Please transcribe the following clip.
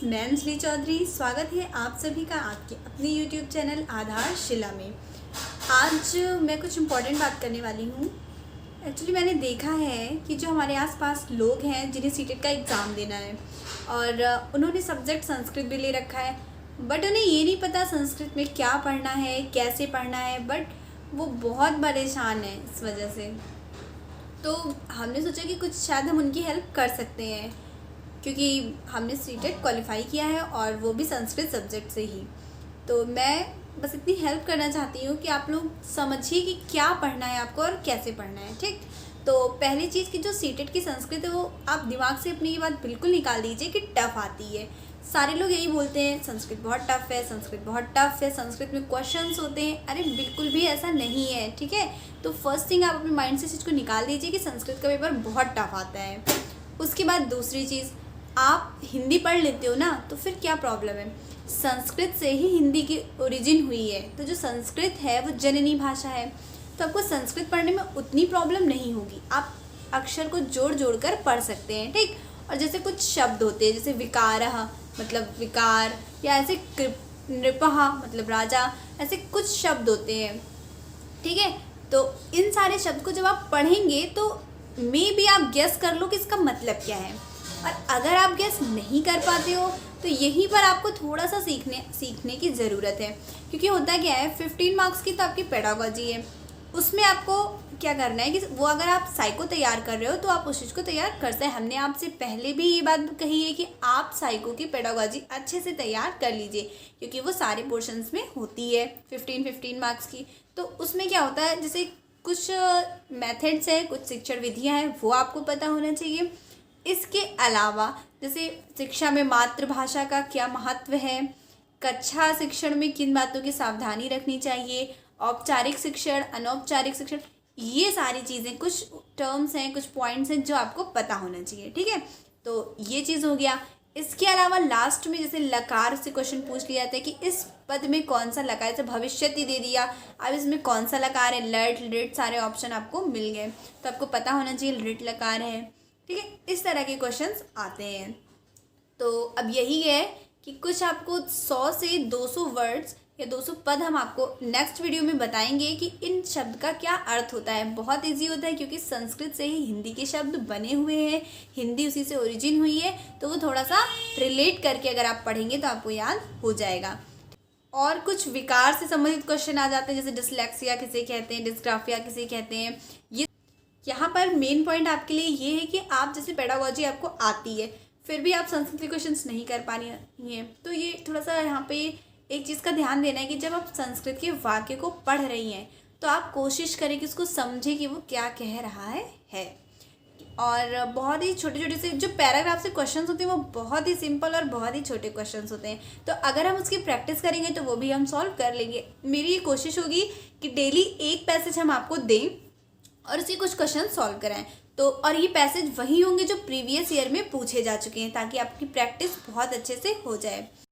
मैं अंजलि चौधरी। स्वागत है आप सभी का आपके अपने YouTube चैनल आधारशिला में। आज मैं कुछ इम्पोर्टेंट बात करने वाली हूँ। एक्चुअली मैंने देखा है कि जो हमारे आसपास लोग हैं जिन्हें सीटेट का एग्ज़ाम देना है और उन्होंने सब्जेक्ट संस्कृत भी ले रखा है, बट उन्हें ये नहीं पता संस्कृत में क्या पढ़ना है, कैसे पढ़ना है, बट वो बहुत परेशान है इस वजह से। तो हमने सोचा कि कुछ शायद हम उनकी हेल्प कर सकते हैं, क्योंकि हमने सीटेट क्वालिफाई किया है और वो भी संस्कृत सब्जेक्ट से ही। तो मैं बस इतनी हेल्प करना चाहती हूँ कि आप लोग समझिए कि क्या पढ़ना है आपको और कैसे पढ़ना है, ठीक। तो पहली चीज़ कि जो सीटेट की संस्कृत है वो आप दिमाग से अपनी ये बात बिल्कुल निकाल दीजिए कि टफ़ आती है। सारे लोग यही बोलते हैं संस्कृत बहुत टफ़ है, संस्कृत बहुत टफ़ है, संस्कृत में क्वेश्चंस होते हैं। अरे बिल्कुल भी ऐसा नहीं है, ठीक है। तो फर्स्ट थिंग आप अपने माइंड से इस चीज़ को निकाल दीजिए कि संस्कृत का पेपर बहुत टफ़ आता है। उसके बाद दूसरी चीज़, आप हिंदी पढ़ लेते हो ना, तो फिर क्या प्रॉब्लम है। संस्कृत से ही हिंदी की ओरिजिन हुई है, तो जो संस्कृत है वो जननी भाषा है, तो आपको संस्कृत पढ़ने में उतनी प्रॉब्लम नहीं होगी। आप अक्षर को जोड़ जोड़ कर पढ़ सकते हैं, ठीक। और जैसे कुछ शब्द होते हैं जैसे विकारः मतलब विकार, या ऐसे नृपः मतलब राजा, ऐसे कुछ शब्द होते हैं, ठीक है। तो इन सारे शब्द को जब आप पढ़ेंगे तो मे बी आप गेस कर लो कि इसका मतलब क्या है। और अगर आप गेस नहीं कर पाते हो तो यहीं पर आपको थोड़ा सा सीखने की ज़रूरत है, क्योंकि होता क्या है 15 मार्क्स की तो आपकी पेडागोजी है। उसमें आपको क्या करना है कि वो अगर आप साइको तैयार कर रहे हो तो आप उस चीज़ को तैयार कर सकते हैं। हमने आपसे पहले भी ये बात कही है कि आप साइको की पेडागोजी अच्छे से तैयार कर लीजिए, क्योंकि वो सारे पोर्शंस में होती है 15 मार्क्स की। तो उसमें क्या होता है, जैसे कुछ मेथड्स हैं, कुछ शिक्षण विधियाँ हैं, वो आपको पता होना चाहिए। इसके अलावा जैसे शिक्षा में मातृभाषा का क्या महत्व है, कक्षा शिक्षण में किन बातों की सावधानी रखनी चाहिए, औपचारिक शिक्षण, अनौपचारिक शिक्षण, ये सारी चीज़ें, कुछ टर्म्स हैं, कुछ पॉइंट्स हैं जो आपको पता होना चाहिए, ठीक है। तो ये चीज़ हो गया। इसके अलावा लास्ट में जैसे लकार से क्वेश्चन पूछ लिया जाता है कि इस पद में कौन सा लकार, जैसे भविष्यति दे दिया, अब इसमें कौन सा लकार है, लट लिट सारे ऑप्शन आपको मिल गए, तो आपको पता होना चाहिए लिट लकार है, ठीक है। इस तरह के क्वेश्चंस आते हैं। तो अब यही है कि कुछ आपको 100 से 200 वर्ड्स या 200 पद हम आपको नेक्स्ट वीडियो में बताएंगे कि इन शब्द का क्या अर्थ होता है। बहुत इजी होता है, क्योंकि संस्कृत से ही हिंदी के शब्द बने हुए हैं, हिंदी उसी से ओरिजिन हुई है, तो वो थोड़ा सा रिलेट करके अगर आप पढ़ेंगे तो आपको याद हो जाएगा। और कुछ विकार से संबंधित क्वेश्चन आ जाते हैं, जैसे डिसलेक्सिया किसे कहते हैं, डिस्ग्राफिया किसे कहते हैं। ये यहाँ पर मेन पॉइंट आपके लिए ये है कि आप जैसे पेडागोजी आपको आती है, फिर भी आप संस्कृत के क्वेश्चंस नहीं कर पा रही हैं, तो ये थोड़ा सा यहाँ पे एक चीज़ का ध्यान देना है कि जब आप संस्कृत के वाक्य को पढ़ रही हैं तो आप कोशिश करें कि उसको समझें कि वो क्या कह रहा है। और बहुत ही छोटे छोटे से जो पैराग्राफ से क्वेश्चंस होते हैं वो बहुत ही सिंपल और बहुत ही छोटे क्वेश्चंस होते हैं, तो अगर हम उसकी प्रैक्टिस करेंगे तो वो भी हम सॉल्व कर लेंगे। मेरी ये कोशिश होगी कि डेली एक पैसेज हम आपको दें और उसी कुछ क्वेश्चन सॉल्व कराएं। तो और ये पैसेज वही होंगे जो प्रीवियस ईयर में पूछे जा चुके हैं, ताकि आपकी प्रैक्टिस बहुत अच्छे से हो जाए।